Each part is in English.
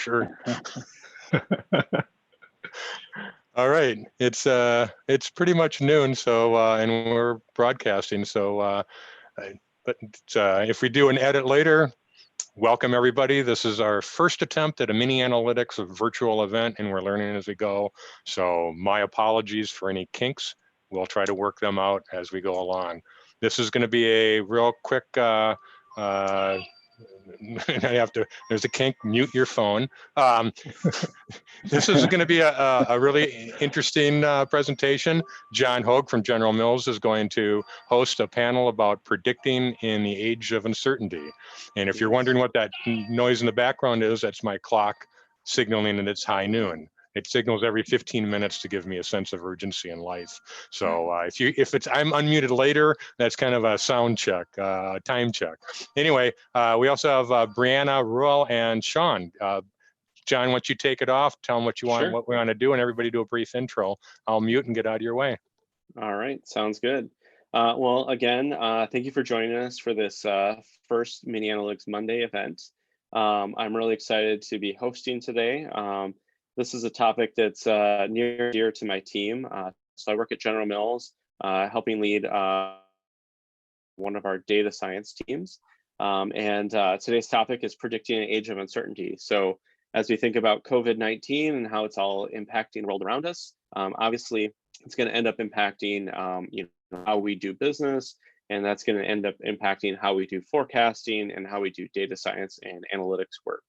sure. All right, it's pretty much noon, so and we're broadcasting. So, but if we do an edit later, welcome everybody. This is our first attempt at a MinneAnalytics virtual event, and we're learning as we go. So my apologies for any kinks. We'll try to work them out as we go along. This is going to be a real quick. And I have to, there's a kink, mute your phone. This is going to be a really interesting presentation. John Hogue from General Mills is going to host a panel about predicting in the age of uncertainty. And if you're wondering what that noise in the background is, that's my clock signaling that it's high noon. It signals every 15 minutes to give me a sense of urgency in life. So if I'm unmuted later, that's kind of a sound check, time check. Anyway, we also have Brianna, Ruel, and Sean. John, why don't you take it off? Tell them what you want, what we want to do, and everybody do a brief intro. I'll mute and get out of your way. All right, sounds good. Well, again, thank you for joining us for this first MinneAnalytics Monday event. I'm really excited to be hosting today. This is a topic that's near and dear to my team. So I work at General Mills, helping lead one of our data science teams. Today's topic is predicting an age of uncertainty. So as we think about COVID-19 and how it's all impacting the world around us, obviously it's going to end up impacting how we do business, and that's going to end up impacting how we do forecasting and how we do data science and analytics work.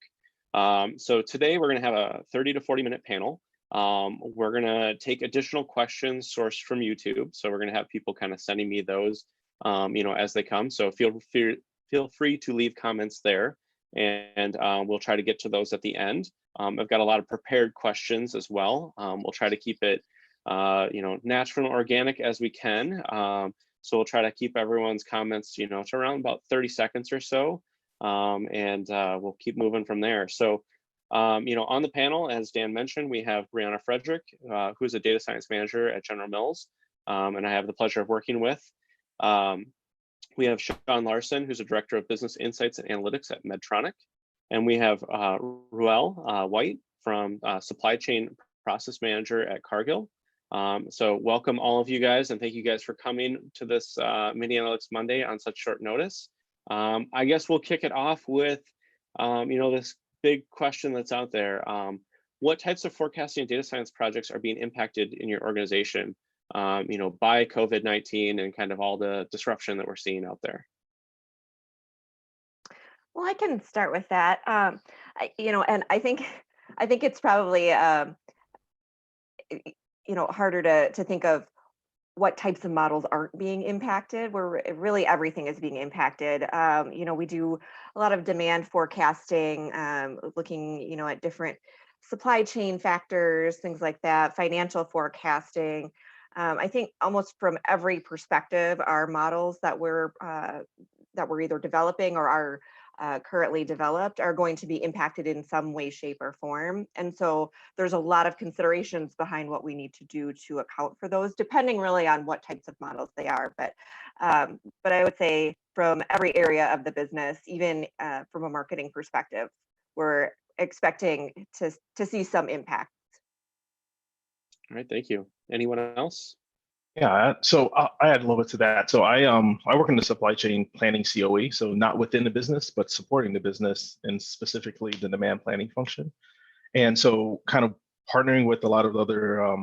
So today we're going to have a 30 to 40 minute panel. We're going to take additional questions sourced from YouTube. So we're going to have people kind of sending me those, as they come. So feel free to leave comments there, and we'll try to get to those at the end. I've got a lot of prepared questions as well. We'll try to keep it, natural and organic as we can. So we'll try to keep everyone's comments, to around about 30 seconds or so. We'll keep moving from there. So, on the panel, as Dan mentioned, we have Brianna Frederick, who's a data science manager at General Mills, and I have the pleasure of working with. We have John Larson, who's a director of business insights and analytics at Medtronic. And we have Ruel White from supply chain process manager at Cargill. So welcome all of you guys, and thank you guys for coming to this MinneAnalytics Monday on such short notice. I guess we'll kick it off with, this big question that's out there. What types of forecasting and data science projects are being impacted in your organization, by COVID-19 and kind of all the disruption that we're seeing out there? Well, I can start with that. And I think it's probably, harder to think of what types of models aren't being impacted, where really everything is being impacted. We do a lot of demand forecasting, looking, at different supply chain factors, things like that, financial forecasting. I think almost from every perspective, our models that we're either developing or are currently developed are going to be impacted in some way, shape, or form. And so there's a lot of considerations behind what we need to do to account for those, depending really on what types of models they are. But I would say from every area of the business, even from a marketing perspective, we're expecting to see some impact. All right, thank you. Anyone else? Yeah, so I add a little bit to that. So I work in the supply chain planning COE, so not within the business, but supporting the business and specifically the demand planning function. And so kind of partnering with a lot of other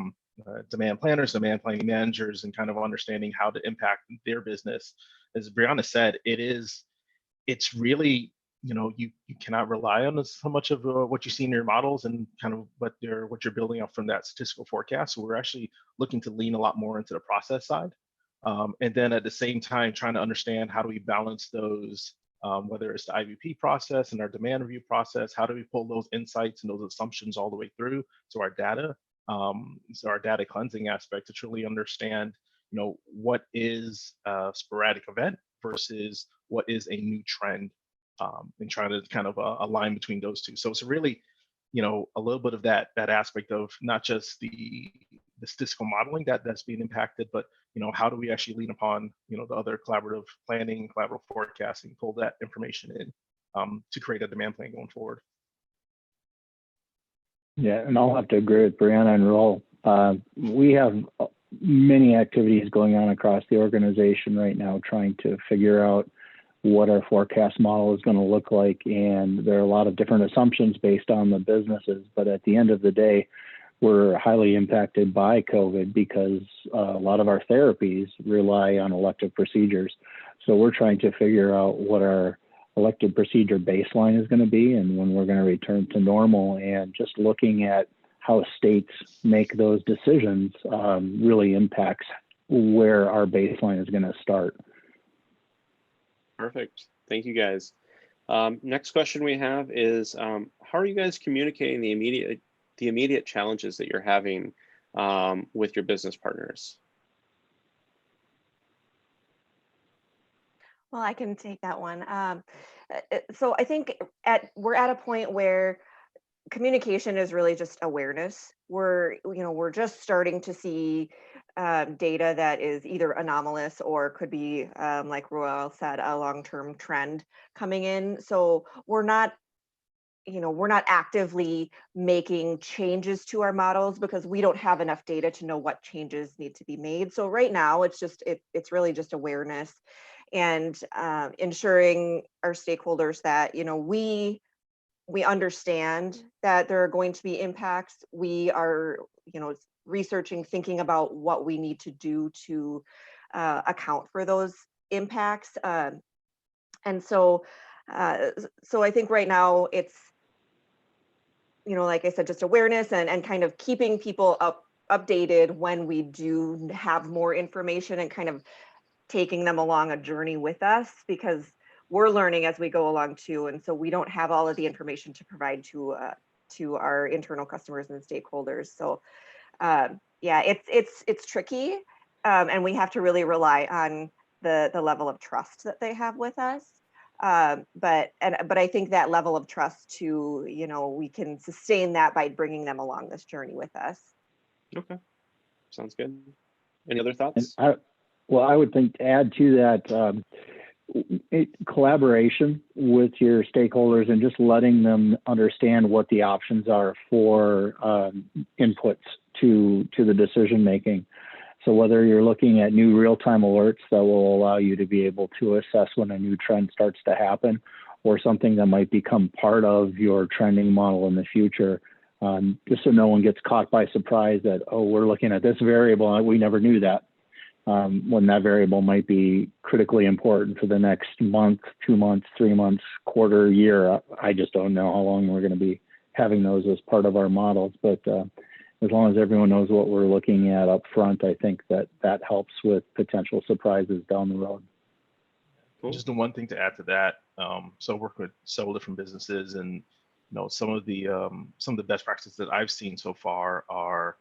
demand planners, demand planning managers, and kind of understanding how to impact their business. As Brianna said, it's really, you cannot rely on so much of what you see in your models and kind of what you're building up from that statistical forecast. So we're actually looking to lean a lot more into the process side. And then at the same time, trying to understand how do we balance those, whether it's the IVP process and our demand review process, how do we pull those insights and those assumptions all the way through to our data, so our data cleansing aspect to truly understand, what is a sporadic event versus what is a new trend. And trying to kind of align between those two. So it's really, a little bit of that aspect of not just the statistical modeling that's being impacted, but how do we actually lean upon the other collaborative planning, collaborative forecasting, pull that information in to create a demand plan going forward. Yeah, and I'll have to agree with Brianna and Ruel. We have many activities going on across the organization right now, trying to figure out what our forecast model is going to look like. And there are a lot of different assumptions based on the businesses. But at the end of the day, we're highly impacted by COVID because a lot of our therapies rely on elective procedures. So we're trying to figure out what our elective procedure baseline is going to be and when we're going to return to normal, and just looking at how states make those decisions really impacts where our baseline is going to start. Perfect. Thank you, guys. Next question we have is, how are you guys communicating the immediate challenges that you're having with your business partners? Well, I can take that one. So I think we're at a point where communication is really just awareness. We're just starting to see data that is either anomalous or could be, like Ruel said, a long-term trend coming in. So we're not actively making changes to our models because we don't have enough data to know what changes need to be made. So right now, it's really just awareness and ensuring our stakeholders that we understand that there are going to be impacts. We are researching, thinking about what we need to do to account for those impacts. And so I think right now it's, like I said, just awareness and kind of keeping people updated when we do have more information, and kind of taking them along a journey with us, because we're learning as we go along too. And so we don't have all of the information to provide to our internal customers and stakeholders. So yeah, it's tricky, and we have to really rely on the level of trust that they have with us. But I think that level of trust too, we can sustain that by bringing them along this journey with us. Okay, sounds good. Any other thoughts? Well, I would think to add to that, collaboration with your stakeholders and just letting them understand what the options are for inputs to the decision making. So whether you're looking at new real-time alerts that will allow you to be able to assess when a new trend starts to happen, or something that might become part of your trending model in the future, just so no one gets caught by surprise that, oh, we're looking at this variable and we never knew that, when that variable might be critically important for the next month, 2 months, 3 months, quarter, year. I just don't know how long we're going to be having those as part of our models, but as long as everyone knows what we're looking at up front, I think that helps with potential surprises down the road. Cool. Just the one thing to add to that. So I work with several different businesses, and some of the best practices that I've seen so far are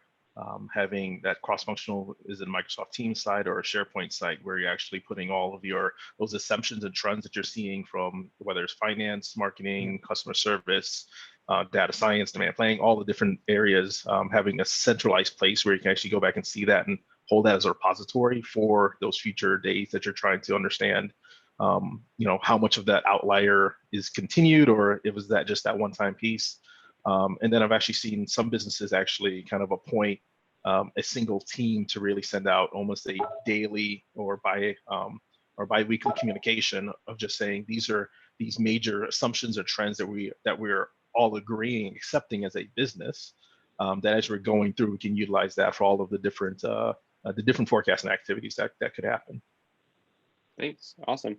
having that cross-functional, is it a Microsoft Teams site or a SharePoint site, where you're actually putting all of those assumptions and trends that you're seeing from whether it's finance, marketing, customer service, data science, demand planning, all the different areas, having a centralized place where you can actually go back and see that and hold that as a repository for those future days that you're trying to understand, how much of that outlier is continued, or it was that just that one-time piece. And then I've actually seen some businesses actually kind of appoint a single team to really send out almost a daily or bi-weekly communication of just saying these are these major assumptions or trends that we're all agreeing, accepting as a business, that as we're going through, we can utilize that for all of the different forecasting activities that could happen. Thanks, awesome.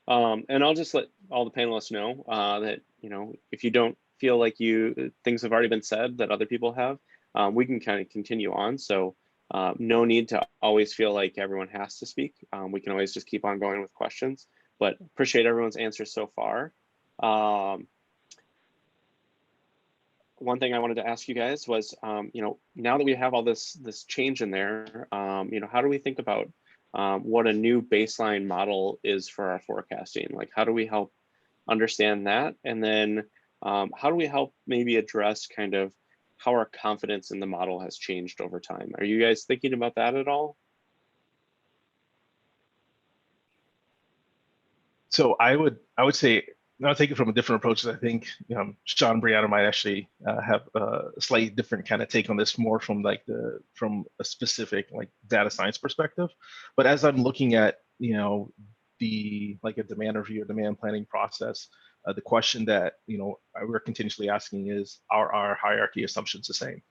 And I'll just let all the panelists know that, if you don't feel like things have already been said that other people have, we can kind of continue on. So no need to always feel like everyone has to speak. We can always just keep on going with questions, but appreciate everyone's answers so far. One thing I wanted to ask you guys was, now that we have all this change in there, how do we think about what a new baseline model is for our forecasting? Like, how do we help understand that? And then how do we help maybe address kind of how our confidence in the model has changed over time? Are you guys thinking about that at all? So I would say I'll take it from a different approach. I think Sean and Brianna might actually have a slightly different kind of take on this, more from like from a specific like data science perspective. But as I'm looking at like a demand review or demand planning process, the question that we're continuously asking is, are our hierarchy assumptions the same?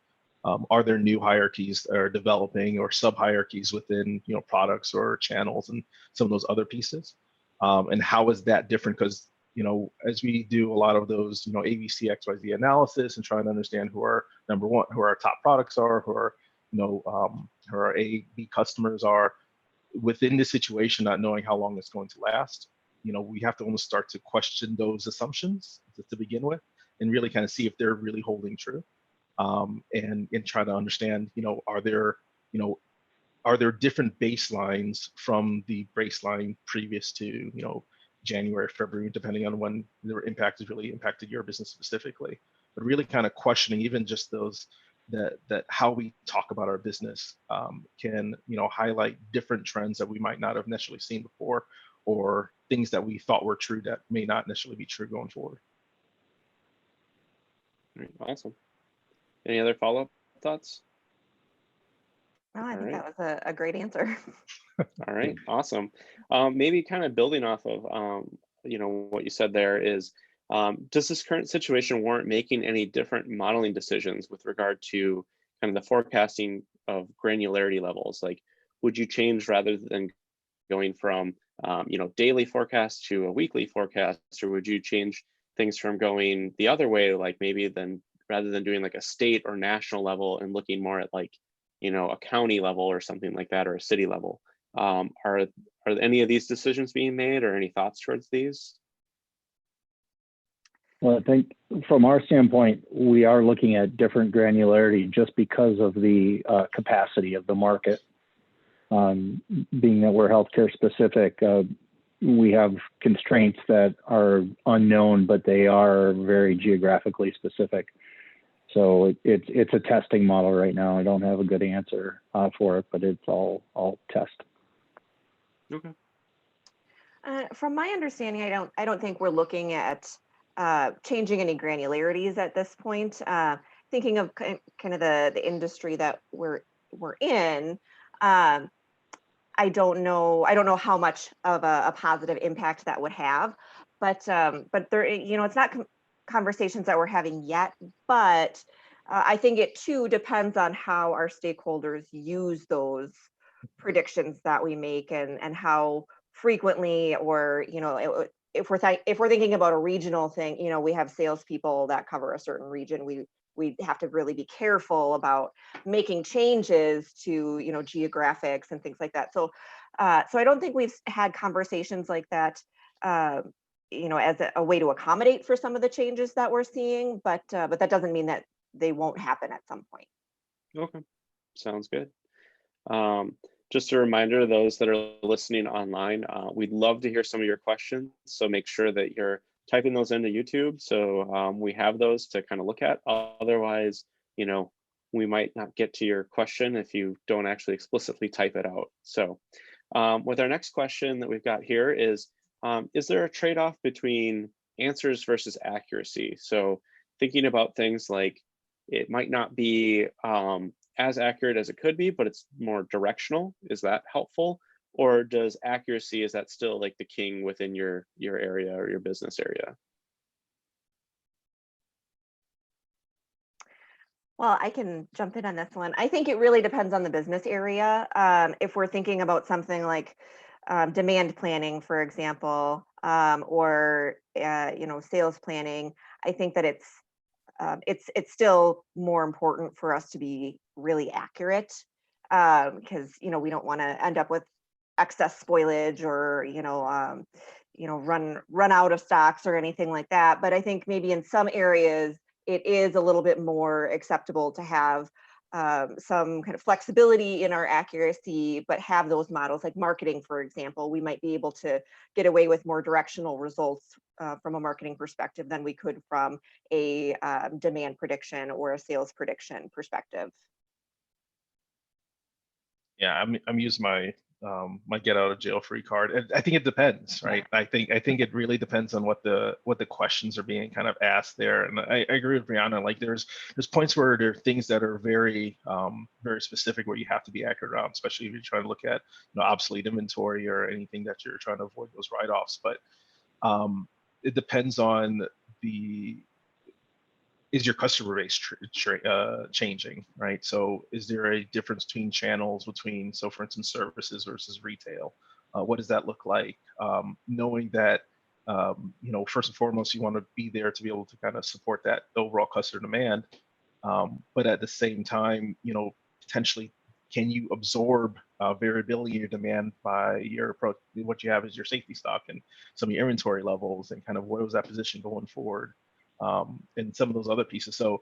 Are there new hierarchies that are developing, or sub hierarchies within products or channels and some of those other pieces? And how is that different? Because as we do a lot of those ABC XYZ analysis and trying to understand who our number one, who our top products are, who our who our A, B customers are, within this situation, not knowing how long it's going to last, we have to almost start to question those assumptions to begin with, and really kind of see if they're really holding true. And try to understand, are there different baselines from the baseline previous to, January, February, depending on when the impact has really impacted your business specifically. But really kind of questioning even just those, that how we talk about our business can, highlight different trends that we might not have necessarily seen before, or things that we thought were true that may not necessarily be true going forward. Awesome. Any other follow-up thoughts? No, I think that was a great answer. All right, awesome. Maybe kind of building off of what you said there is, does this current situation warrant making any different modeling decisions with regard to kind of the forecasting of granularity levels? Like, would you change, rather than going from daily forecast to a weekly forecast, or would you change things from going the other way, like maybe then rather than doing like a state or national level and looking more at like a county level or something like that, or a city level? Are any of these decisions being made, or any thoughts towards these? Well, I think from our standpoint, we are looking at different granularity just because of the capacity of the market. Being that we're healthcare specific, we have constraints that are unknown, but they are very geographically specific. So it's a testing model right now. I don't have a good answer for it, but it's all test. Okay. From my understanding, I don't think we're looking at changing any granularities at this point. Thinking of kind of the industry that we're in, I don't know how much of a positive impact that would have, but there, it's not conversations that we're having yet, but I think it too depends on how our stakeholders use those predictions that we make, and how frequently, or if we're thinking about a regional thing, we have salespeople that cover a certain region. We have to really be careful about making changes to geographics and things like that. So I don't think we've had conversations like that as a way to accommodate for some of the changes that we're seeing, but that doesn't mean that they won't happen at some point. Okay, sounds good. Just a reminder to those that are listening online, we'd love to hear some of your questions. So make sure that you're typing those into YouTube, so we have those to kind of look at. Otherwise, we might not get to your question if you don't actually explicitly type it out. So with our next question that we've got here is there a trade-off between answers versus accuracy? So thinking about things like, it might not be as accurate as it could be, but it's more directional. Is that helpful? Or does accuracy, is that still like the king within your area or your business area? Well, I can jump in on this one. I think it really depends on the business area. If we're thinking about something like demand planning, for example, or sales planning, I think that it's still more important for us to be really accurate, because we don't want to end up with excess spoilage, or run out of stocks or anything like that. But I think maybe in some areas it is a little bit more acceptable to have some kind of flexibility in our accuracy, but have those models, like marketing, for example. We might be able to get away with more directional results from a marketing perspective than we could from a demand prediction or a sales prediction perspective. Yeah, I'm using my my get out of jail free card. And I think it depends, right? I think it really depends on what the questions are being kind of asked there. And I agree with Brianna. Like there's points where there are things that are very very specific where you have to be accurate on, especially if you're trying to look at obsolete inventory or anything that you're trying to avoid those write-offs. But it depends on is your customer base changing, right? So is there a difference between channels between, so for instance, services versus retail? What does that look like? Knowing that, first and foremost, you want to be there to be able to kind of support that overall customer demand. But at the same time, potentially, can you absorb variability in your demand by your approach? What you have is your safety stock and some of your inventory levels and kind of where was that position going forward? And some of those other pieces. So,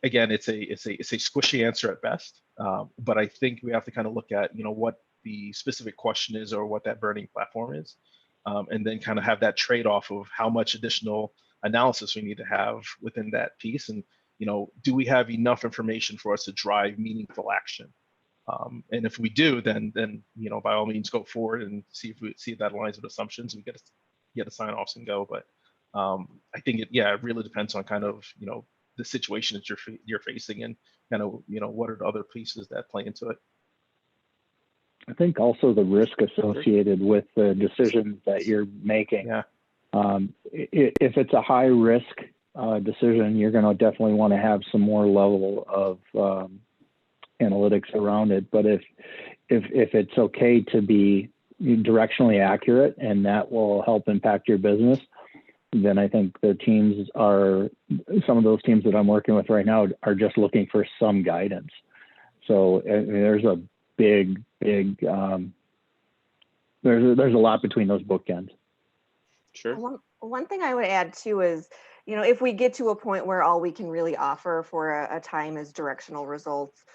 again, it's a squishy answer at best. But I think we have to kind of look at, what the specific question is or what that burning platform is, and then kind of have that trade-off of how much additional analysis we need to have within that piece. And, do we have enough information for us to drive meaningful action? And if we do, then by all means go forward and see if that aligns with assumptions. We get a sign-offs and go. But I think it really depends on kind of, the situation that you're facing and kind of, what are the other pieces that play into it. I think also the risk associated with the decisions that you're making. Yeah. If it's a high risk decision, you're going to definitely want to have some more level of analytics around it. But if it's okay to be directionally accurate and that will help impact your business, then I think some of those teams that I'm working with right now are just looking for some guidance. So there's a there's a lot between those bookends. Sure. One thing I would add too is, if we get to a point where all we can really offer for a time is directional results,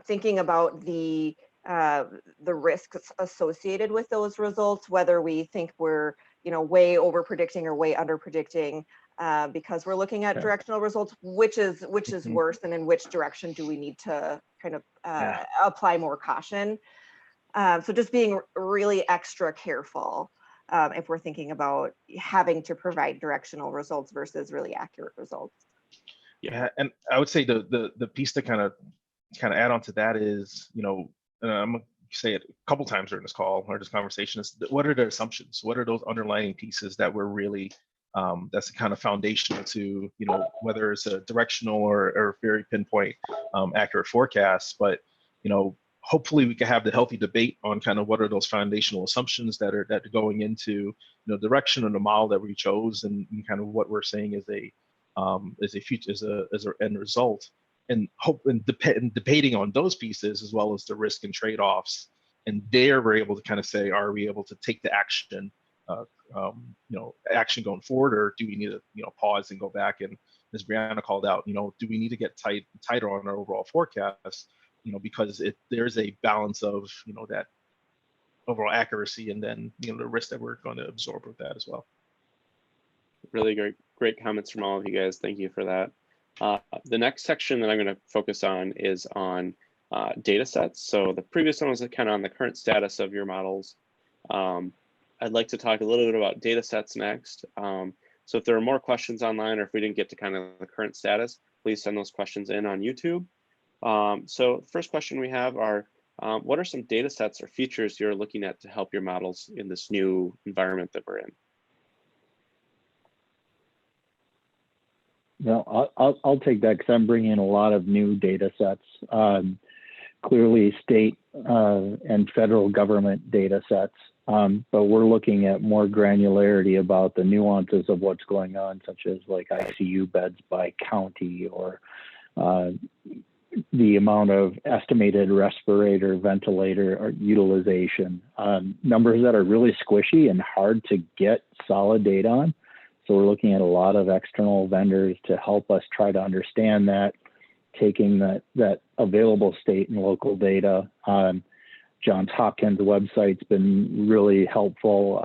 thinking about the risks associated with those results, whether we think we're way over predicting or way under predicting, because we're looking at directional results, which is worse, and in which direction do we need to kind of apply more caution. So just being really extra careful if we're thinking about having to provide directional results versus really accurate results. Yeah, and I would say the piece to kind of add on to that is, and I'm gonna say it a couple times during this call or this conversation, is what are the assumptions? What are those underlying pieces that we're really that's kind of foundational to, whether it's a directional or very pinpoint accurate forecast. But hopefully we can have the healthy debate on kind of what are those foundational assumptions that are going into direction of the model that we chose, and kind of what we're saying is a future as an end result, and debating on those pieces as well as the risk and trade-offs. And there we're able to kind of say, are we able to take the action action going forward, or do we need to pause and go back? And as Brianna called out, do we need to get tighter on our overall forecast, because there's a balance of that overall accuracy and then the risk that we're going to absorb with that as well. Really great comments from all of you guys. Thank you for that. The next section that I'm going to focus on is on data sets. So the previous one was kind of on the current status of your models. I'd like to talk a little bit about data sets next. So if there are more questions online, or if we didn't get to kind of the current status, please send those questions in on YouTube. So the first question we have are, what are some data sets or features you're looking at to help your models in this new environment that we're in? No, I'll take that because I'm bringing in a lot of new data sets. Clearly state and federal government data sets, but we're looking at more granularity about the nuances of what's going on, such as like ICU beds by county, or the amount of estimated respirator, ventilator, or utilization, numbers that are really squishy and hard to get solid data on. So we're looking at a lot of external vendors to help us try to understand that, taking that available state and local data. Johns Hopkins website's been really helpful,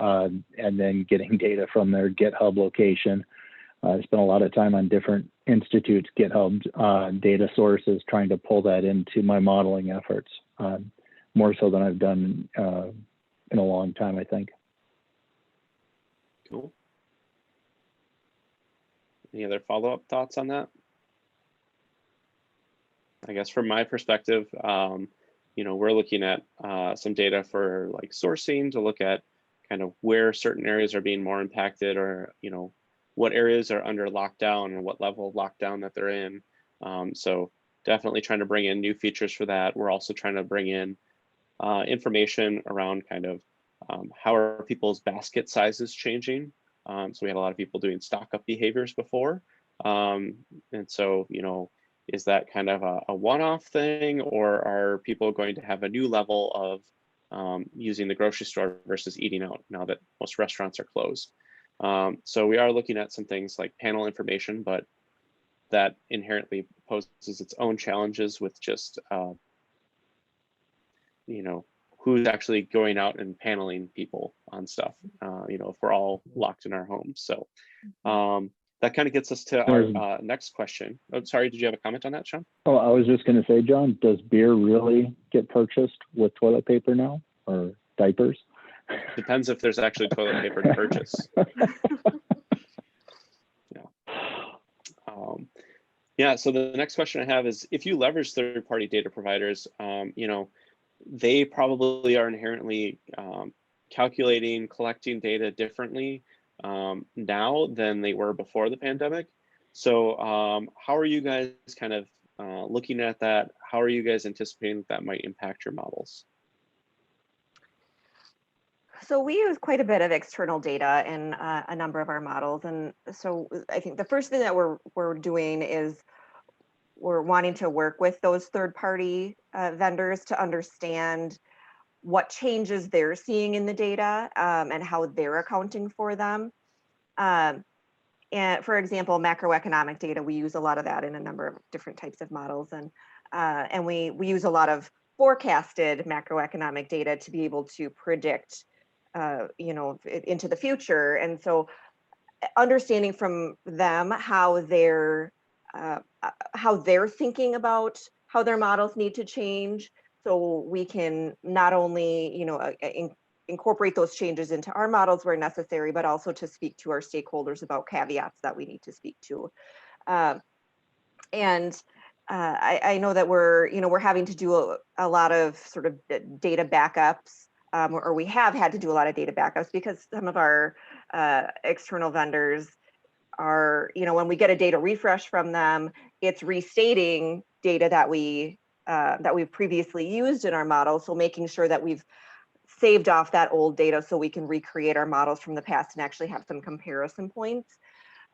and then getting data from their GitHub location. I spent a lot of time on different institutes' GitHub data sources, trying to pull that into my modeling efforts. more so than I've done in a long time, I think. Cool. Any other follow-up thoughts on that? I guess from my perspective, we're looking at some data for like sourcing to look at kind of where certain areas are being more impacted, or what areas are under lockdown and what level of lockdown that they're in. So definitely trying to bring in new features for that. We're also trying to bring in information around kind of how are people's basket sizes changing. So we had a lot of people doing stock up behaviors before. And so, is that kind of a one-off thing, or are people going to have a new level of using the grocery store versus eating out now that most restaurants are closed? So we are looking at some things like panel information, but that inherently poses its own challenges with just, who's actually going out and paneling people on stuff, if we're all locked in our homes. So that kind of gets us to our next question. Oh, sorry, did you have a comment on that, Sean? Oh, I was just going to say, John, does beer really get purchased with toilet paper now, or diapers? Depends if there's actually toilet paper to purchase. Yeah. So the next question I have is, if you leverage third-party data providers, they probably are inherently calculating, collecting data differently now than they were before the pandemic. So how are you guys kind of looking at that? How are you guys anticipating that might impact your models? So we use quite a bit of external data in a number of our models. And so I think the first thing that we're doing is we're wanting to work with those third-party vendors to understand what changes they're seeing in the data and how they're accounting for them. And for example, macroeconomic data, we use a lot of that in a number of different types of models. And we use a lot of forecasted macroeconomic data to be able to predict into the future. And so understanding from them how they're thinking about how their models need to change, so we can not only incorporate those changes into our models where necessary, but also to speak to our stakeholders about caveats that we need to speak to. I know that we're having to do a lot of sort of data backups, or we have had to do a lot of data backups because some of our external vendors are, when we get a data refresh from them, it's restating data that we've previously used in our model. So making sure that we've saved off that old data so we can recreate our models from the past and actually have some comparison points.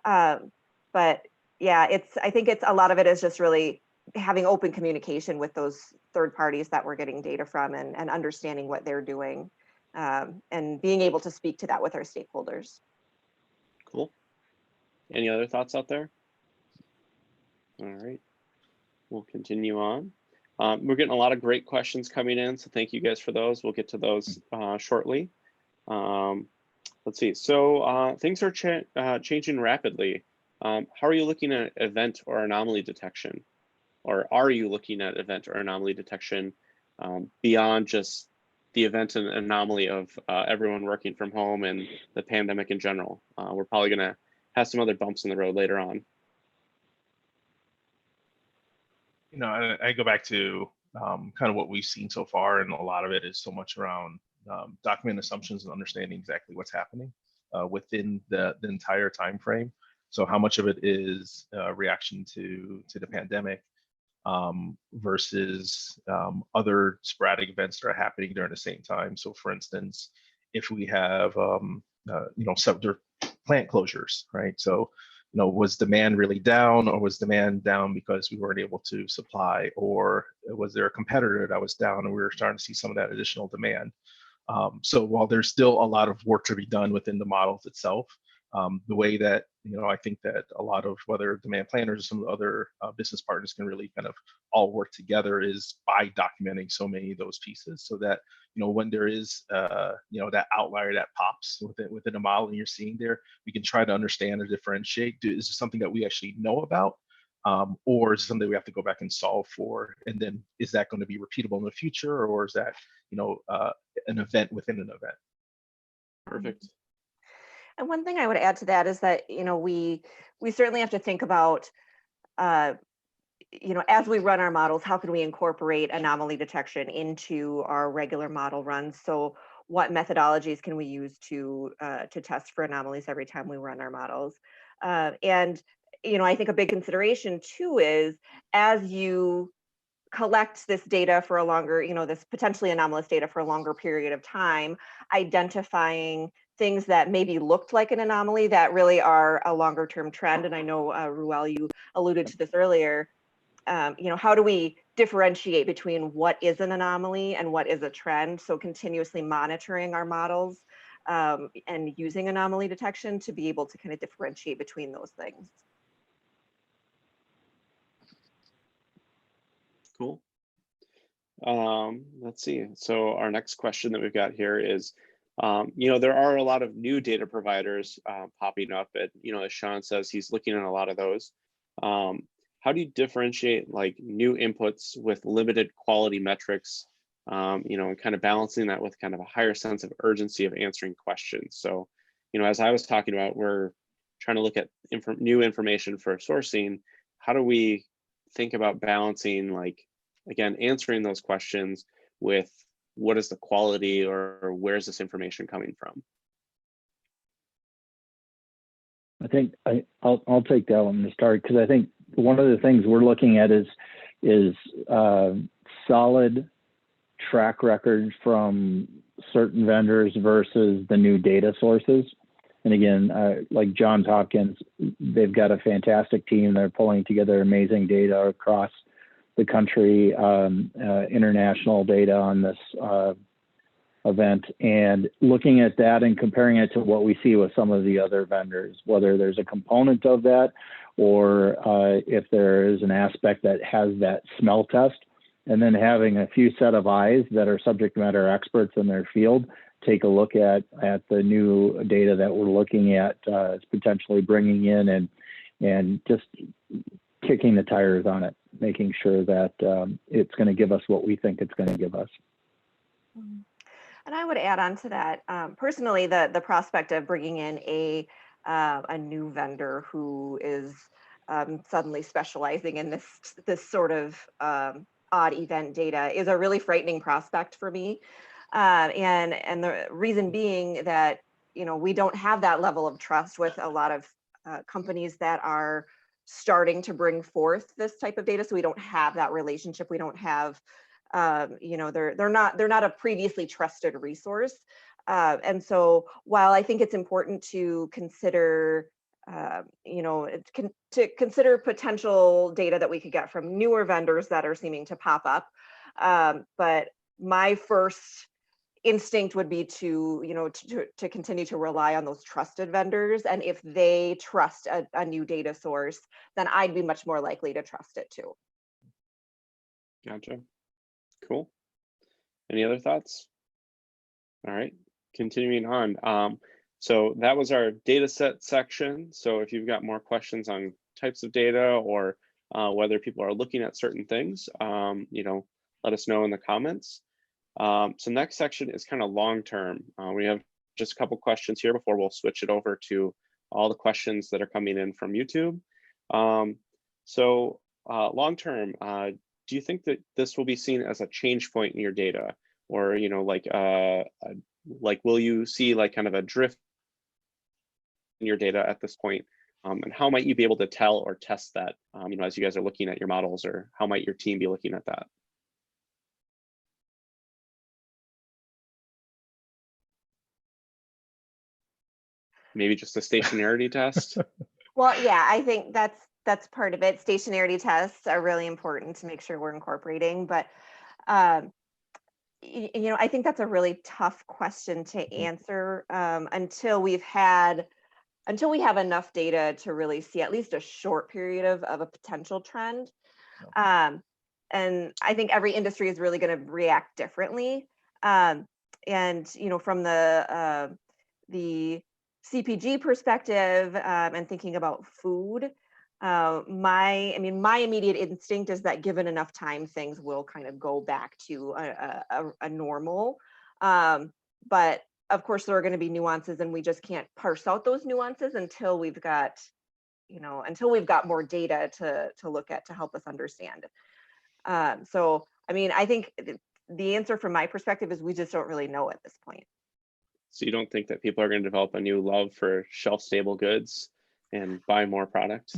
But yeah, I think a lot of it is just really having open communication with those third parties that we're getting data from, and understanding what they're doing, and being able to speak to that with our stakeholders. Cool. Any other thoughts out there? All right, we'll continue on. We're getting a lot of great questions coming in, so thank you guys for those. We'll get to those shortly. Let's see. So things are changing rapidly. How are you looking at event or anomaly detection? Or are you looking at event or anomaly detection beyond just the event and anomaly of everyone working from home and the pandemic in general? We're probably going to have some other bumps in the road later on. I go back to kind of what we've seen so far, and a lot of it is so much around document assumptions and understanding exactly what's happening within the entire time frame. So how much of it is reaction to the pandemic versus other sporadic events that are happening during the same time. So for instance, if we have some plant closures, right? So was demand really down, or was demand down because we weren't able to supply, or was there a competitor that was down and we were starting to see some of that additional demand? So while there's still a lot of work to be done within the models itself, the way that I think that a lot of, whether demand planners or some of the other business partners can really kind of all work together is by documenting so many of those pieces, so that when there is that outlier that pops within a model and you're seeing there, we can try to understand or differentiate. Is this something that we actually know about, or is it something we have to go back and solve for? And then is that going to be repeatable in the future, or is that, an event within an event? Perfect. And one thing I would add to that is that, we certainly have to think about, as we run our models, how can we incorporate anomaly detection into our regular model runs? So what methodologies can we use to test for anomalies every time we run our models? And I think a big consideration too is, as you collect this data for a longer, this potentially anomalous data for a longer period of time, identifying things that maybe looked like an anomaly that really are a longer term trend. And I know, Ruel, you alluded to this earlier. How do we differentiate between what is an anomaly and what is a trend? So continuously monitoring our models and using anomaly detection to be able to kind of differentiate between those things. Cool. Let's see. So our next question that we've got here is, there are a lot of new data providers popping up. As Sean says, he's looking at a lot of those. How do you differentiate like new inputs with limited quality metrics, and kind of balancing that with kind of a higher sense of urgency of answering questions? So, as I was talking about, we're trying to look at new information for sourcing. How do we think about balancing, like, again, answering those questions with what is the quality, or where's this information coming from? I think I'll take that one to start, because I think one of the things we're looking at is solid track record from certain vendors versus the new data sources. And again, like Johns Hopkins, they've got a fantastic team. They're pulling together amazing data across the country, international data on this event, and looking at that and comparing it to what we see with some of the other vendors, whether there's a component of that, or if there is an aspect that has that smell test, and then having a few set of eyes that are subject matter experts in their field take a look at the new data that we're looking at potentially bringing in, and just kicking the tires on it, making sure that it's going to give us what we think it's going to give us. And I would add on to that, personally, the prospect of bringing in a new vendor who is suddenly specializing in this sort of odd event data is a really frightening prospect for me. And the reason being that, we don't have that level of trust with a lot of companies that are starting to bring forth this type of data. So we don't have that relationship. We don't have, they're not a previously trusted resource. And so while I think it's important to consider, to consider potential data that we could get from newer vendors that are seeming to pop up, but my first instinct would be to continue to rely on those trusted vendors. And if they trust a new data source, then I'd be much more likely to trust it too. Gotcha. Cool. Any other thoughts? All right, continuing on. So that was our data set section. So if you've got more questions on types of data, or whether people are looking at certain things, let us know in the comments. So next section is kind of long-term. We have just a couple questions here before we'll switch it over to all the questions that are coming in from YouTube. So long-term, do you think that this will be seen as a change point in your data, or like will you see like kind of a drift in your data at this point? And how might you be able to tell or test that, as you guys are looking at your models, or how might your team be looking at that? Maybe just a stationarity test? Well, yeah, I think that's part of it. Stationarity tests are really important to make sure we're incorporating, but I think that's a really tough question to answer until we have enough data to really see at least a short period of a potential trend. And I think every industry is really going to react differently. And from the CPG perspective, and thinking about food, My immediate instinct is that given enough time, things will kind of go back to a normal. But of course, there are going to be nuances, and we just can't parse out those nuances until we've got, more data to look at to help us understand. So, I think the answer from my perspective is we just don't really know at this point. So you don't think that people are going to develop a new love for shelf-stable goods and buy more products?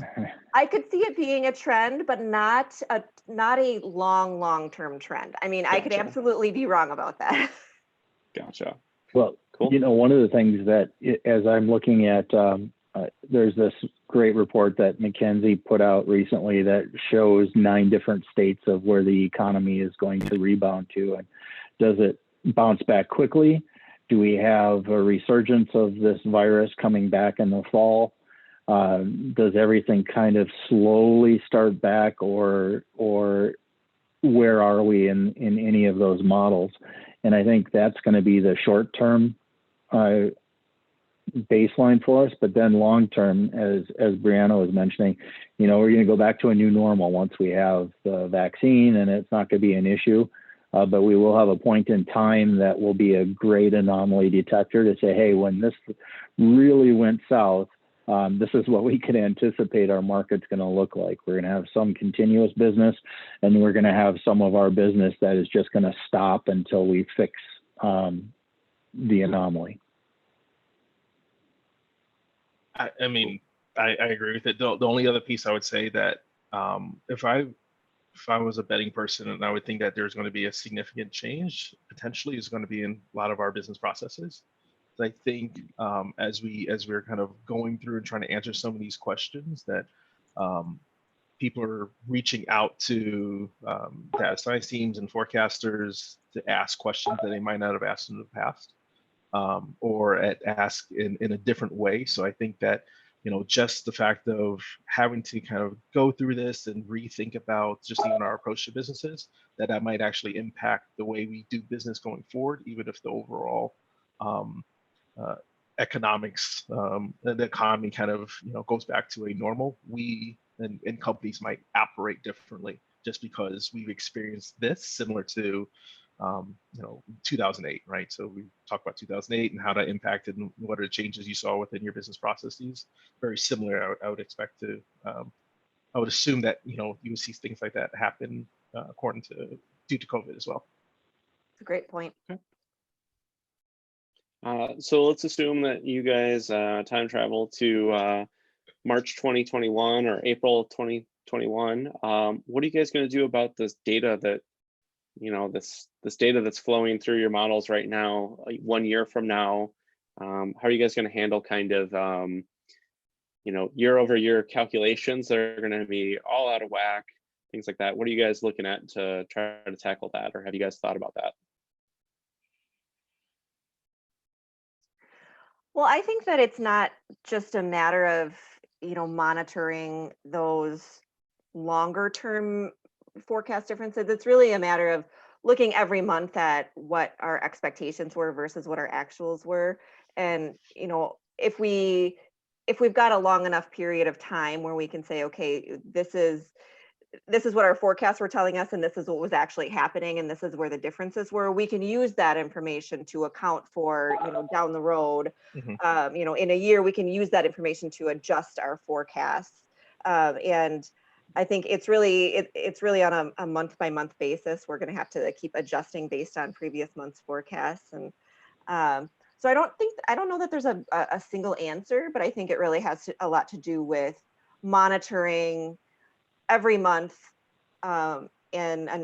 I could see it being a trend, but not a long-term trend. I could Gotcha. absolutely be wrong about that. Gotcha. Well, Cool. one of the things that, as I'm looking at, there's this great report that McKinsey put out recently that shows 9 different states of where the economy is going to rebound to. And does it bounce back quickly? Do we have a resurgence of this virus coming back in the fall? Does everything kind of slowly start back, or where are we in any of those models? And I think that's going to be the short-term baseline for us. But then long-term, as Brianna was mentioning, we're going to go back to a new normal once we have the vaccine, and it's not going to be an issue. But we will have a point in time that will be a great anomaly detector to say, hey, when this really went south, this is what we can anticipate our market's going to look like. We're going to have some continuous business, and we're going to have some of our business that is just going to stop until we fix the anomaly. I agree with it. The only other piece I would say that if I was a betting person, and I would think that there's going to be a significant change potentially is going to be in a lot of our business processes. I think as we're kind of going through and trying to answer some of these questions, that people are reaching out to data science teams and forecasters to ask questions that they might not have asked in the past, or ask in a different way. So I think that just the fact of having to kind of go through this and rethink about just even our approach to businesses, that might actually impact the way we do business going forward, even if the overall economics, the economy kind of goes back to a normal. We and companies might operate differently just because we've experienced this, similar to 2008, right? So we talked about 2008 and how that impacted and what are the changes you saw within your business processes. Very similar, I would expect to. I would assume that you would see things like that happen due to COVID as well. It's a great point. Okay. So let's assume that you guys time travel to March 2021 or April 2021. What are you guys going to do about this data that this data that's flowing through your models right now, like 1 year from now? How are you guys going to handle kind of year over year calculations that are going to be all out of whack, things like that? What are you guys looking at to try to tackle that, or have you guys thought about that? Well, I think that it's not just a matter of monitoring those longer term forecast differences. It's really a matter of looking every month at what our expectations were versus what our actuals were. And if we've got a long enough period of time where we can say, okay, this is what our forecasts were telling us, and this is what was actually happening, and this is where the differences were, we can use that information to account for down the road. In a year, we can use that information to adjust our forecasts. And I think it's really on a month by month basis. We're going to have to keep adjusting based on previous month's forecasts. And so I don't know that there's a single answer, but I think it really has a lot to do with monitoring every month. And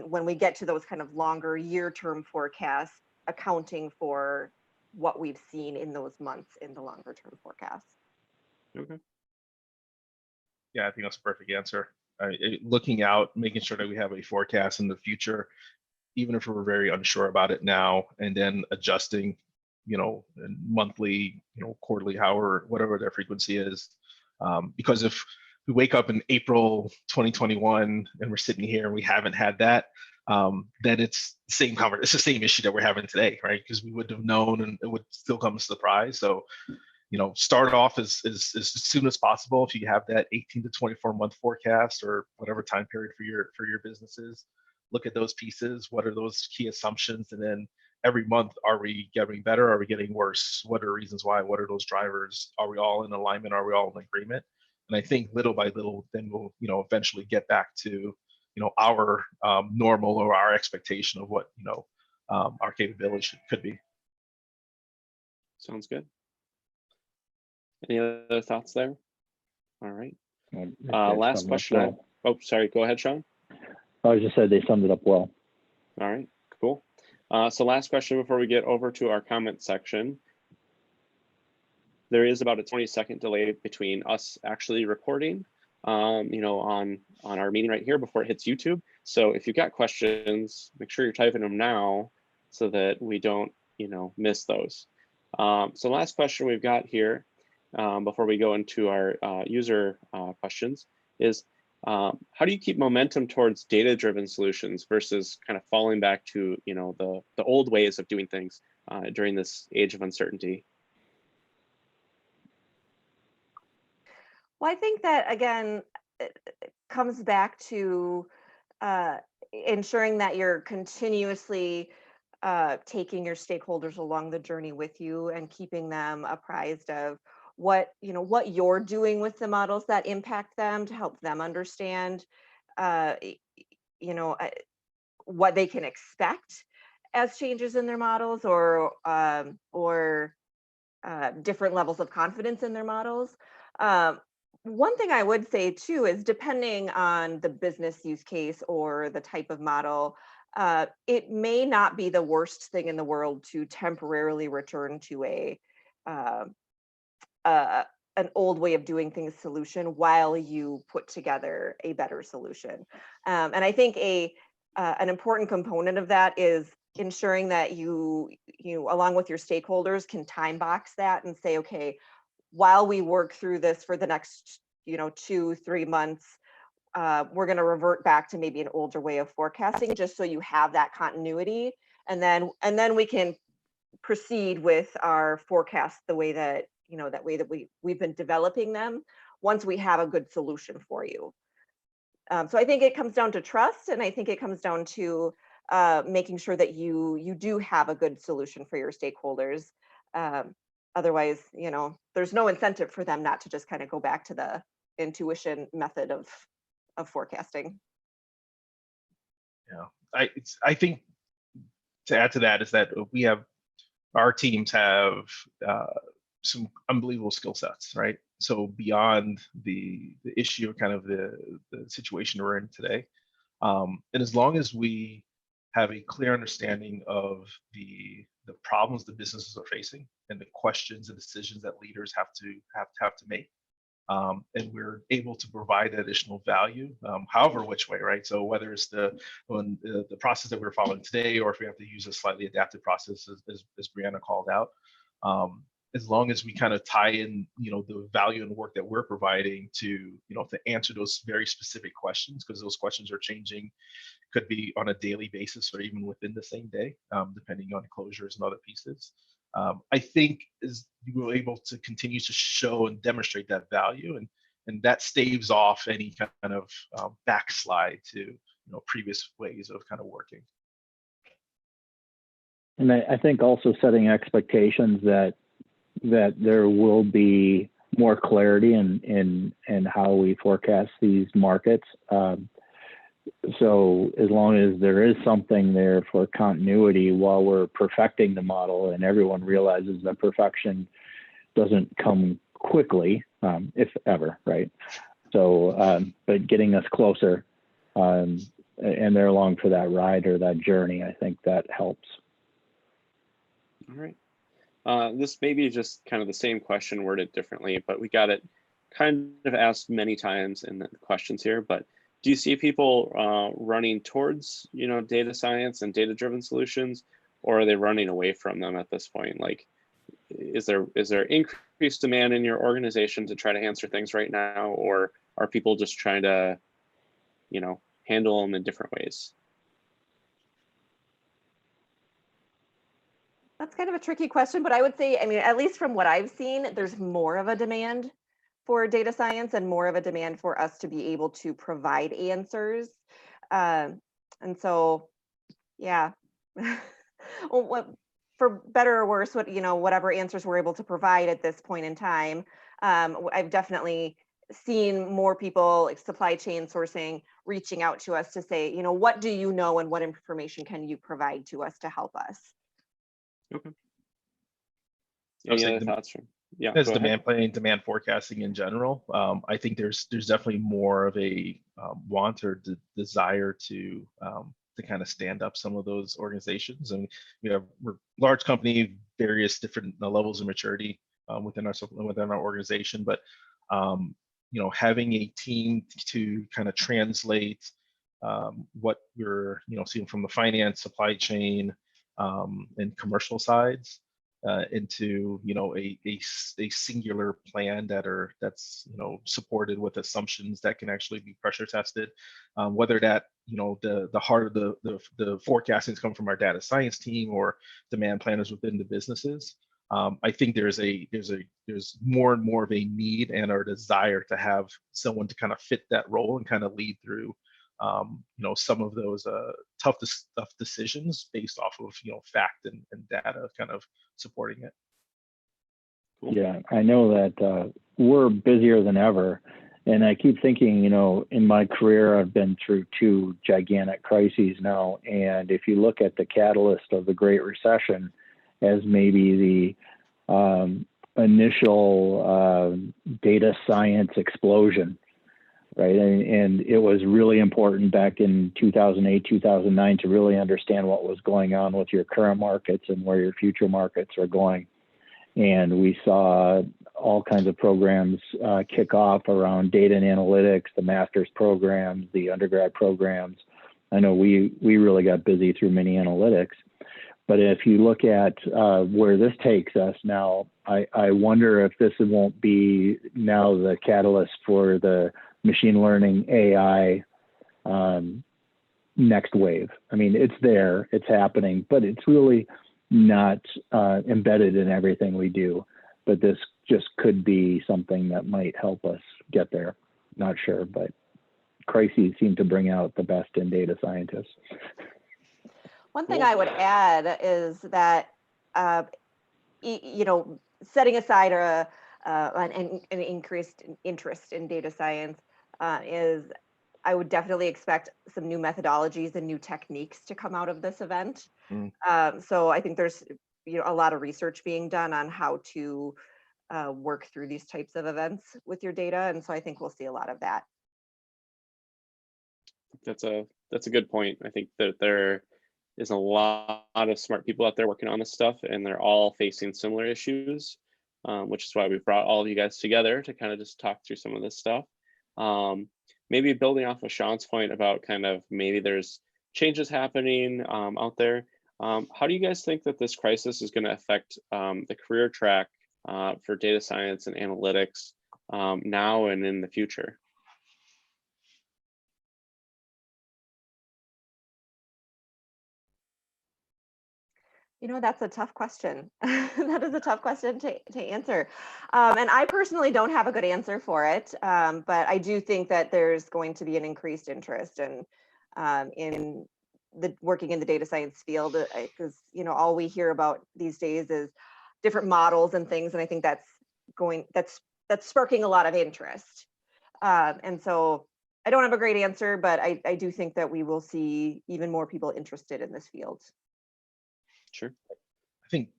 when we get to those kind of longer year term forecasts, accounting for what we've seen in those months in the longer term forecasts. Okay. Yeah, I think that's a perfect answer. Looking out, making sure that we have a forecast in the future, even if we're very unsure about it now, and then adjusting, monthly, quarterly, whatever their frequency is. Because if we wake up in April 2021 and we're sitting here and we haven't had that, then it's the same it's the same issue that we're having today, right? Because we wouldn't have known, and it would still come as a surprise. So start off as soon as possible. If you have that 18 to 24 month forecast or whatever time period for your businesses, look at those pieces. What are those key assumptions? And then every month, are we getting better? Are we getting worse? What are reasons why? What are those drivers? Are we all in alignment? Are we all in agreement? And I think little by little, then we'll, eventually get back to, our normal or our expectation of what, our capability could be. Sounds good. Any other thoughts there? All right. Last question. Oh, sorry. Go ahead, Sean. I just said they summed it up well. All right, cool. So last question before we get over to our comment section. There is about a 20-second delay between us actually recording, on our meeting right here before it hits YouTube. So if you've got questions, make sure you're typing them now so that we don't, miss those. So last question we've got here before we go into our user questions is, how do you keep momentum towards data-driven solutions versus kind of falling back to, the old ways of doing things during this age of uncertainty? Well, I think that, again, it comes back to ensuring that you're continuously taking your stakeholders along the journey with you and keeping them apprised of what you're doing with the models that impact them, to help them understand what they can expect as changes in their models, or different levels of confidence in their models. One thing I would say too is, depending on the business use case or the type of model, it may not be the worst thing in the world to temporarily return to an old way of doing things solution while you put together a better solution. And I think an important component of that is ensuring that you along with your stakeholders can time box that and say, okay, while we work through this for the next 2-3 months, we're going to revert back to maybe an older way of forecasting, just so you have that continuity, and then we can proceed with our forecast the way that we've been developing them, once we have a good solution for you. So I think it comes down to trust, and I think it comes down to making sure that you do have a good solution for your stakeholders. Otherwise, there's no incentive for them not to just kind of go back to the intuition method of forecasting. Yeah, I think to add to that is that our teams have some unbelievable skill sets, right? So beyond the issue of kind of the situation we're in today, and as long as we have a clear understanding of the problems the businesses are facing and the questions and decisions that leaders have to make, and we're able to provide additional value, however which way, right? So whether it's the process that we're following today, or if we have to use a slightly adapted process, as Brianna called out, as long as we kind of tie in, the value and work that we're providing to answer those very specific questions, because those questions are changing, could be on a daily basis or even within the same day, depending on closures and other pieces. I think is you were able to continue to show and demonstrate that value, and that staves off any kind of backslide to previous ways of kind of working. And I think also setting expectations that there will be more clarity in how we forecast these markets. So as long as there is something there for continuity while we're perfecting the model, and everyone realizes that perfection doesn't come quickly, if ever, right? So, but getting us closer, and they're along for that ride or that journey, I think that helps. All right. This may be just kind of the same question worded differently, but we got it kind of asked many times in the questions here. But do you see people running towards data science and data-driven solutions, or are they running away from them at this point? Like, is there increased demand in your organization to try to answer things right now, or are people just trying to handle them in different ways? That's kind of a tricky question, but I would say, I mean, at least from what I've seen, there's more of a demand for data science and more of a demand for us to be able to provide answers. And so, yeah, well, for better or worse, whatever answers we're able to provide at this point in time, I've definitely seen more people, like supply chain sourcing, reaching out to us to say, what do you know and what information can you provide to us to help us? Okay. I was Any other thinking thoughts from? Yeah, as go ahead. demand planning, demand forecasting in general, I think there's definitely more of a want or desire to kind of stand up some of those organizations. And we're a large company, various different levels of maturity within our organization, but having a team to kind of translate what we're seeing from the finance, supply chain, and commercial sides into a singular plan that's supported with assumptions that can actually be pressure tested, whether that the heart of the forecasting is coming from our data science team or demand planners within the businesses. I think there's more and more of a need and our desire to have someone to kind of fit that role and kind of lead through some of those tough decisions based off of fact and data kind of supporting it. Cool. Yeah, I know that we're busier than ever. And I keep thinking, in my career, I've been through 2 gigantic crises now. And if you look at the catalyst of the Great Recession as maybe the initial data science explosion, right? And it was really important back in 2008, 2009 to really understand what was going on with your current markets and where your future markets are going. And we saw all kinds of programs kick off around data and analytics, the master's programs, the undergrad programs. I know we really got busy through MinneAnalytics. But if you look at where this takes us now, I wonder if this won't be now the catalyst for the machine learning AI next wave. I mean, it's there, it's happening, but it's really not embedded in everything we do. But this just could be something that might help us get there. Not sure, but crises seem to bring out the best in data scientists. One thing I would add is that, setting aside an increased interest in data science is, I would definitely expect some new methodologies and new techniques to come out of this event. So I think there's a lot of research being done on how to work through these types of events with your data, and so I think we'll see a lot of that. That's a good point. I think that there is a lot of smart people out there working on this stuff, and they're all facing similar issues, which is why we brought all of you guys together to kind of just talk through some of this stuff. Maybe building off of Sean's point about kind of maybe there's changes happening out there. How do you guys think that this crisis is going to affect the career track for data science and analytics now and in the future? That's a tough question. That is a tough question to answer. And I personally don't have a good answer for it. But I do think that there's going to be an increased interest in working in the data science field, because all we hear about these days is different models and things. And I think that's sparking a lot of interest. And so I don't have a great answer, but I do think that we will see even more people interested in this field. Sure. I think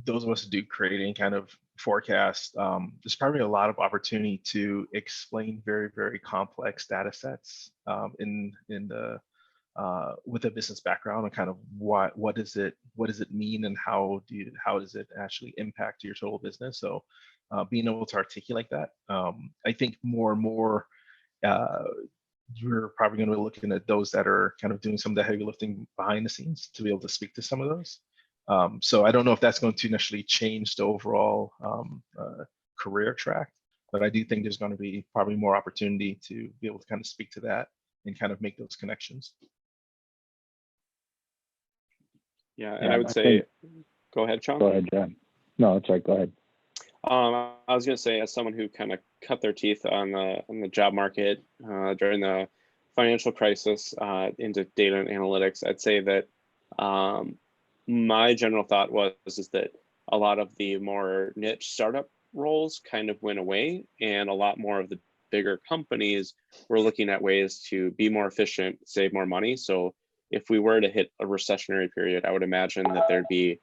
those of us who do creating kind of forecast, there's probably a lot of opportunity to explain very, very complex data sets with a business background, and kind of what does it mean, and how does it actually impact your total business. So being able to articulate that, I think more and more you're probably going to be looking at those that are kind of doing some of the heavy lifting behind the scenes to be able to speak to some of those. So I don't know if that's going to necessarily change the overall career track, but I do think there's going to be probably more opportunity to be able to kind of speak to that and kind of make those connections. Yeah, and I would say, Go ahead, Sean. Go ahead, John. No, that's right. Go ahead. I was going to say, as someone who kind of cut their teeth on the job market during the financial crisis into data and analytics, I'd say that my general thought is that a lot of the more niche startup roles kind of went away, and a lot more of the bigger companies were looking at ways to be more efficient, save more money. So if we were to hit a recessionary period, I would imagine that there'd be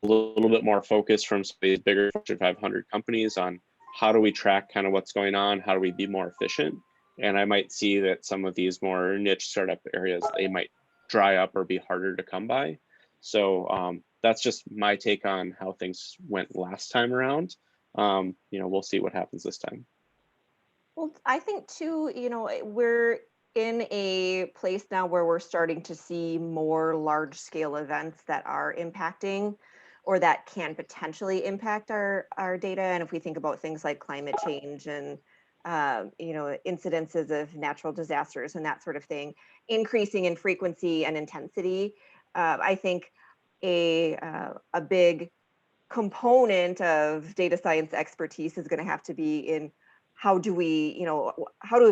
a little bit more focus from some of these bigger Fortune 500 companies on how do we track kind of what's going on, how do we be more efficient. And I might see that some of these more niche startup areas, they might dry up or be harder to come by. So that's just my take on how things went last time around. We'll see what happens this time. Well, I think too, we're in a place now where we're starting to see more large scale events that are impacting or that can potentially impact our data. And if we think about things like climate change and incidences of natural disasters and that sort of thing, increasing in frequency and intensity, I think a big component of data science expertise is going to have to be in how do we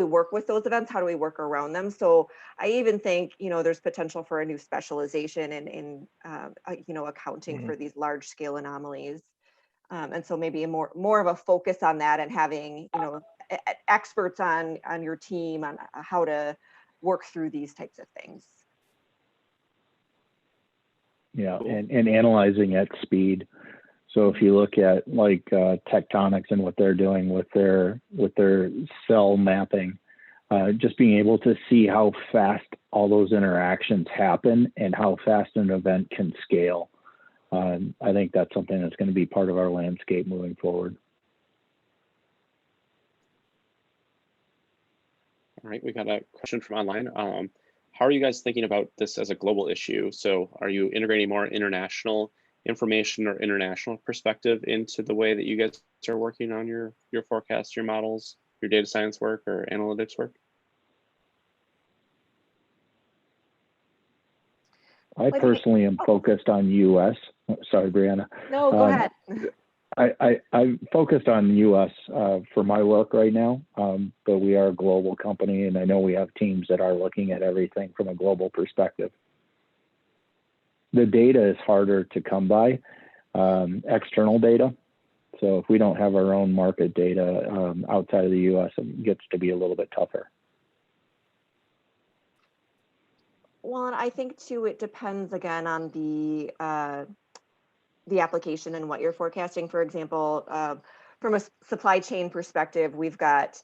work with those events? How do we work around them? So I even think, there's potential for a new specialization in accounting for these large scale anomalies. And so maybe more of a focus on that and having, experts on your team on how to work through these types of things. Yeah, and analyzing at speed. So if you look at like Tectonics and what they're doing with their cell mapping, just being able to see how fast all those interactions happen and how fast an event can scale. I think that's something that's going to be part of our landscape moving forward. All right, we got a question from online. How are you guys thinking about this as a global issue? So are you integrating more international information or international perspective into the way that you guys are working on your forecasts, your models, your data science work or analytics work? I personally am focused on US. Sorry, Brianna. No, go ahead. I'm focused on US for my work right now, but we are a global company, and I know we have teams that are looking at everything from a global perspective. The data is harder to come by, external data. So if we don't have our own market data outside of the US, it gets to be a little bit tougher. Well, and I think too, it depends again on the application and what you're forecasting. For example, from a supply chain perspective, we've got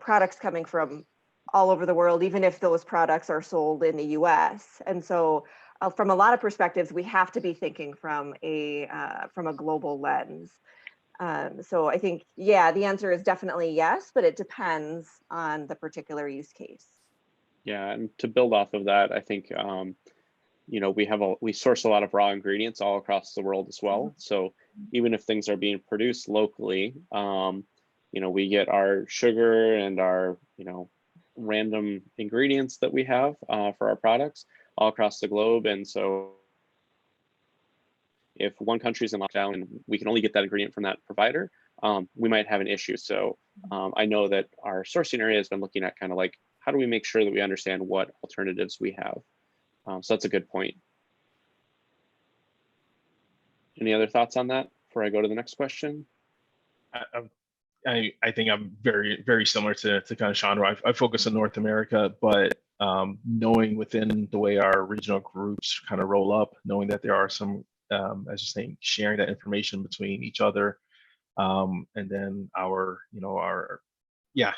products coming from all over the world, even if those products are sold in the US. And so from a lot of perspectives, we have to be thinking from a global lens. So I think, yeah, the answer is definitely yes, but it depends on the particular use case. Yeah, and to build off of that, I think we source a lot of raw ingredients all across the world as well. So even if things are being produced locally, we get our sugar and our random ingredients that we have for our products all across the globe. And so if one country is in lockdown and we can only get that ingredient from that provider, we might have an issue. So I know that our sourcing area has been looking at kind of like, how do we make sure that we understand what alternatives we have? So that's a good point. Any other thoughts on that before I go to the next question? I think I'm very, very similar to kind of Sean. I focus on North America, but knowing within the way our regional groups kind of roll up, knowing that there are some, as you're saying, sharing that information between each other, and then yeah,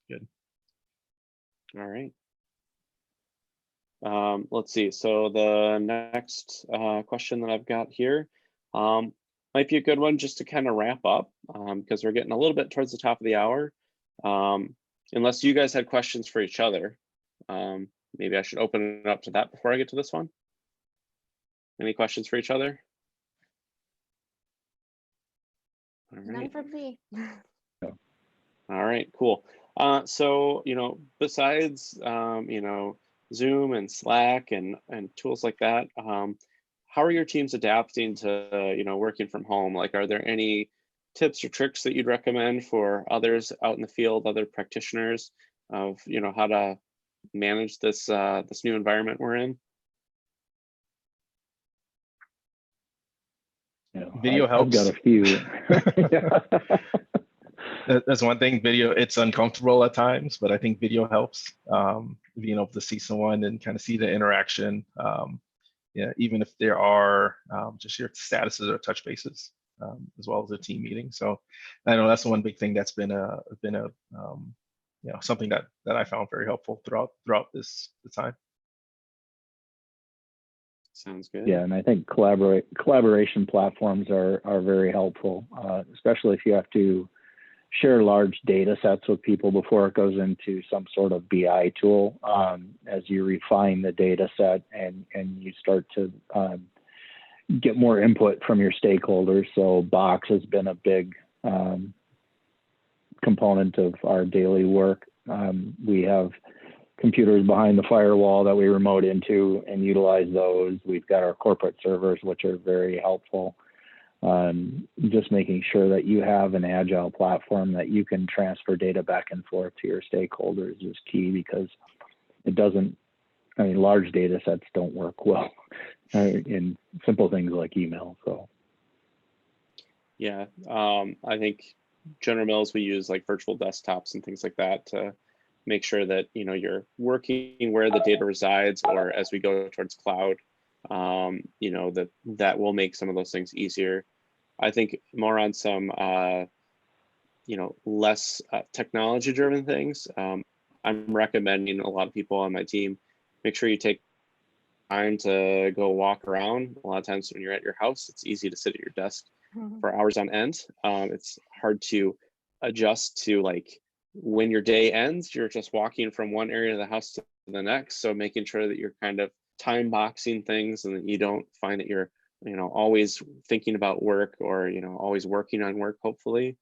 good. All right. Let's see. So the next question that I've got here might be a good one just to kind of wrap up because we're getting a little bit towards the top of the hour. Unless you guys had questions for each other, maybe I should open it up to that before I get to this one. Any questions for each other? All right. None from me. All right, cool. So, besides, Zoom and Slack and tools like that. How are your teams adapting to, working from home? Like, are there any tips or tricks that you'd recommend for others out in the field, other practitioners of, how to manage this this new environment we're in? Video helps. I've got a few. That's one thing. Video, it's uncomfortable at times, but I think video helps. Being able to see someone and kind of see the interaction. Yeah, even if there are just your statuses or touch bases, as well as a team meeting. So I know that's one big thing that's been something that I found very helpful throughout the time. Sounds good. Yeah, and I think collaboration platforms are very helpful, especially if you have to share large data sets with people before it goes into some sort of BI tool. As you refine the data set and you start to get more input from your stakeholders. So Box has been a big component of our daily work. We have computers behind the firewall that we remote into and utilize those. We've got our corporate servers, which are very helpful. Just making sure that you have an agile platform that you can transfer data back and forth to your stakeholders is key, because large data sets don't work well in simple things like email. So yeah, I think General Mills, we use like virtual desktops and things like that to make sure that you're working where the data resides, or as we go towards cloud, that will make some of those things easier. I think more on some less technology driven things. I'm recommending a lot of people on my team make sure you take time to go walk around. A lot of times when you're at your house, it's easy to sit at your desk for hours on end. It's hard to adjust to like when your day ends, you're just walking from one area of the house to the next. So making sure that you're kind of time boxing things and that you don't find that you're, always thinking about work or, always working on work, hopefully.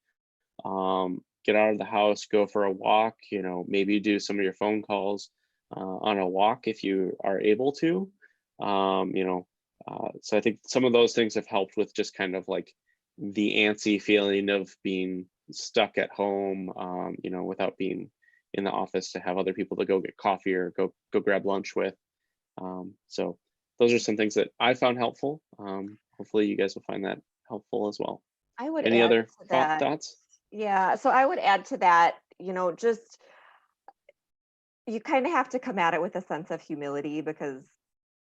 Get out of the house, go for a walk, maybe do some of your phone calls on a walk if you are able to. So I think some of those things have helped with just kind of like the antsy feeling of being stuck at home, without being in the office to have other people to go get coffee or go grab lunch with. So those are some things that I found helpful. Hopefully you guys will find that helpful as well. I would Any add other to that. thoughts? Yeah, so I would add to that, just you kind of have to come at it with a sense of humility, because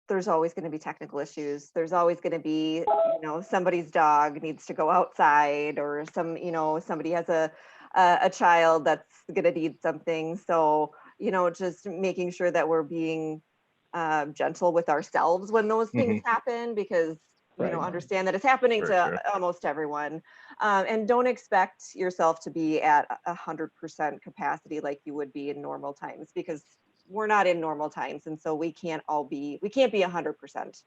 there's always going to be technical issues. There's always going to be, somebody's dog needs to go outside, or somebody has a child that's going to need something. So, just making sure that we're being gentle with ourselves when those things happen, because understand that it's happening to almost everyone, and don't expect yourself to be at 100% capacity like you would be in normal times, because we're not in normal times, and so we can't be 100%.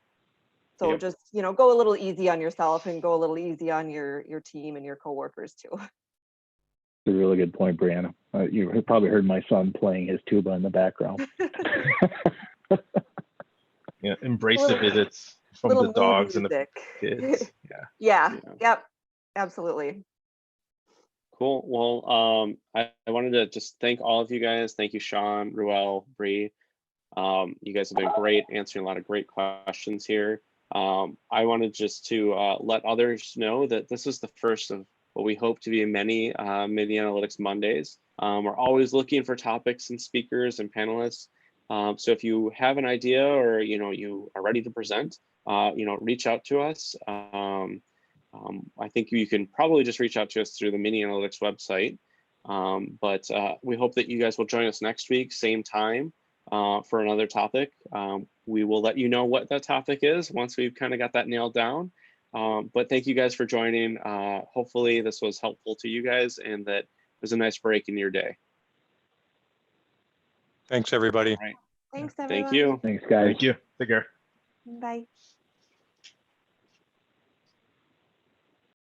So just go a little easy on yourself and go a little easy on your team and your coworkers too. It's a really good point, Brianna. You probably heard my son playing his tuba in the background. Yeah, embrace the visits from the dogs and the kids. Yep, absolutely. Cool. Well, I wanted to just thank all of you guys. Thank you, Sean, Ruel, Bree. You guys have been great, answering a lot of great questions here. I wanted just to let others know that this is the first of what we hope to be many MinneAnalytics Mondays. We're always looking for topics and speakers and panelists. So if you have an idea, or you are ready to present, reach out to us. I think you can probably just reach out to us through the MinneAnalytics website. But we hope that you guys will join us next week, same time, for another topic. We will let you know what that topic is once we've kind of got that nailed down. But thank you guys for joining. Hopefully this was helpful to you guys and that it was a nice break in your day. Thanks, everybody. All right. Thanks, everyone. Thank you. Thanks, guys. Thank you. Take care. Bye.